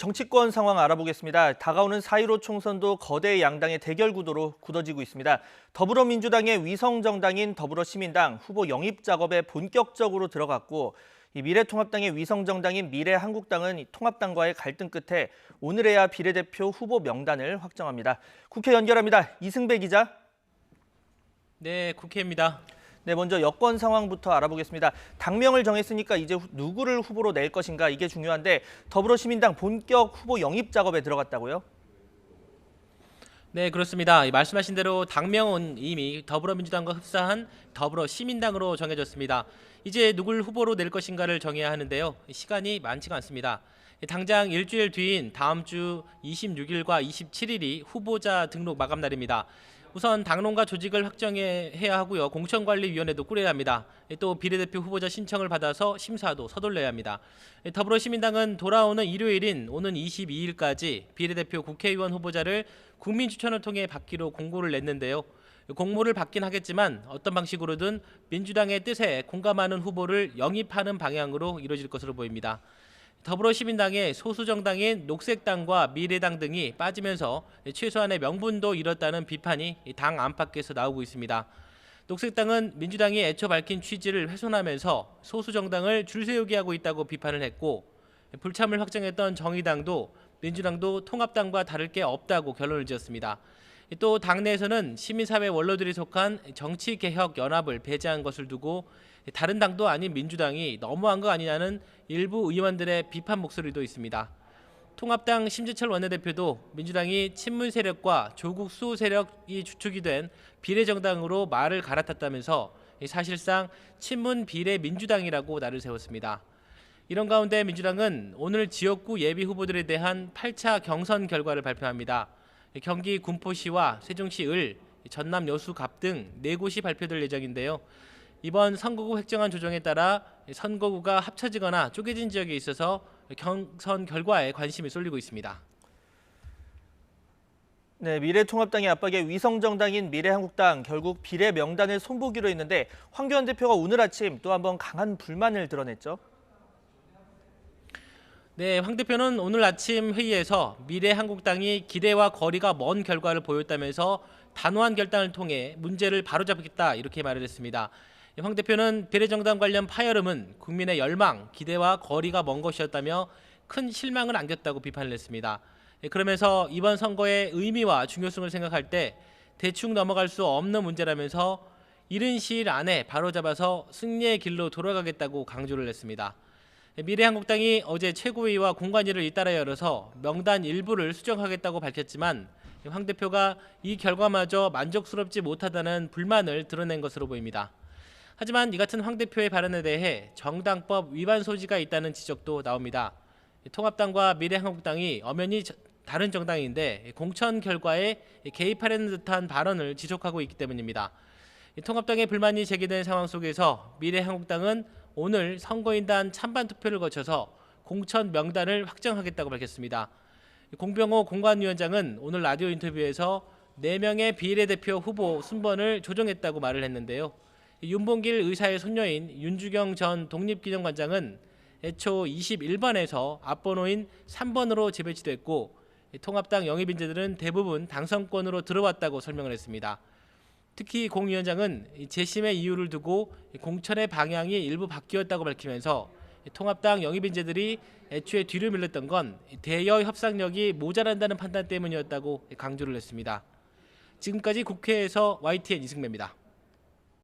정치권 상황 알아보겠습니다. 다가오는 4.15 총선도 거대 양당의 대결 구도로 굳어지고 있습니다. 더불어민주당의 위성정당인 더불어시민당 후보 영입 작업에 본격적으로 들어갔고, 미래통합당의 위성정당인 미래한국당은 통합당과의 갈등 끝에 오늘에야 비례대표 후보 명단을 확정합니다. 국회 연결합니다. 이승배 기자. 네, 국회입니다. 네, 먼저 여권 상황부터 알아보겠습니다. 당명을 정했으니까 이제 누구를 후보로 낼 것인가 이게 중요한데 더불어시민당 본격 후보 영입 작업에 들어갔다고요? 네, 그렇습니다. 말씀하신 대로 당명은 이미 더불어민주당과 흡사한 더불어시민당으로 정해졌습니다. 이제 누굴 후보로 낼 것인가를 정해야 하는데요. 시간이 많지가 않습니다. 당장 일주일 뒤인 다음 주 26일과 27일이 후보자 등록 마감 날입니다. 우선 당론과 조직을 확정해야 하고요. 공천관리위원회도 꾸려야 합니다. 또 비례대표 후보자 신청을 받아서 심사도 서둘러야 합니다. 더불어시민당은 돌아오는 일요일인 오는 22일까지 비례대표 국회의원 후보자를 국민추천을 통해 받기로 공고를 냈는데요. 공모를 받긴 하겠지만 어떤 방식으로든 민주당의 뜻에 공감하는 후보를 영입하는 방향으로 이루어질 것으로 보입니다. 더불어시민당의 소수 정당인 녹색당과 미래당 등이 빠지면서 최소한의 명분도 잃었다는 비판이 당 안팎에서 나오고 있습니다. 녹색당은 민주당이 애초 밝힌 취지를 훼손하면서 소수 정당을 줄세우게 하고 있다고 비판을 했고, 불참을 확정했던 정의당도 민주당도 통합당과 다를 게 없다고 결론을 지었습니다. 또 당내에서는 시민사회 원로들이 속한 정치개혁연합을 배제한 것을 두고 다른 당도 아닌 민주당이 너무한 거 아니냐는 일부 의원들의 비판 목소리도 있습니다. 통합당 심재철 원내대표도 민주당이 친문 세력과 조국 수호 세력이 주축이 된 비례정당으로 말을 갈아탔다면서 사실상 친문 비례 민주당이라고 날을 세웠습니다. 이런 가운데 민주당은 오늘 지역구 예비 후보들에 대한 8차 경선 결과를 발표합니다. 경기 군포시와 세종시 을, 전남 여수 갑 등 4곳이 발표될 예정인데요. 이번 선거구 획정안 조정에 따라 선거구가 합쳐지거나 쪼개진 지역에 있어서 경선 결과에 관심이 쏠리고 있습니다. 네, 미래통합당의 압박에 위성정당인 미래한국당 결국 비례 명단을 손보기로 했는데 황교안 대표가 오늘 아침 또 한번 강한 불만을 드러냈죠. 네, 황 대표는 오늘 아침 회의에서 미래한국당이 기대와 거리가 먼 결과를 보였다면서 단호한 결단을 통해 문제를 바로잡겠다 이렇게 말을 했습니다. 황 대표는 비례정당 관련 파열음은 국민의 열망, 기대와 거리가 먼 것이었다며 큰 실망을 안겼다고 비판을 했습니다. 그러면서 이번 선거의 의미와 중요성을 생각할 때 대충 넘어갈 수 없는 문제라면서 이른 시일 안에 바로잡아서 승리의 길로 돌아가겠다고 강조를 했습니다. 미래한국당이 어제 최고위와 공관위를 잇따라 열어서 명단 일부를 수정하겠다고 밝혔지만 황 대표가 이 결과마저 만족스럽지 못하다는 불만을 드러낸 것으로 보입니다. 하지만 이 같은 황 대표의 발언에 대해 정당법 위반 소지가 있다는 지적도 나옵니다. 통합당과 미래한국당이 엄연히 다른 정당인데 공천 결과에 개입하려는 듯한 발언을 지속하고 있기 때문입니다. 통합당의 불만이 제기된 상황 속에서 미래한국당은 오늘 선거인단 찬반 투표를 거쳐서 공천 명단을 확정하겠다고 밝혔습니다. 공병호 공관위원장은 오늘 라디오 인터뷰에서 4명의 비례대표 후보 순번을 조정했다고 말을 했는데요. 윤봉길 의사의 손녀인 윤주경 전 독립기념관장은 애초 21번에서 앞번호인 3번으로 재배치됐고 통합당 영입 인재들은 대부분 당선권으로 들어왔다고 설명을 했습니다. 특히 공 위원장은 재심의 이유를 두고 공천의 방향이 일부 바뀌었다고 밝히면서 통합당 영입 인재들이 애초에 뒤를 밀렸던 건 대여 협상력이 모자란다는 판단 때문이었다고 강조를 했습니다. 지금까지 국회에서 YTN 이승배입니다.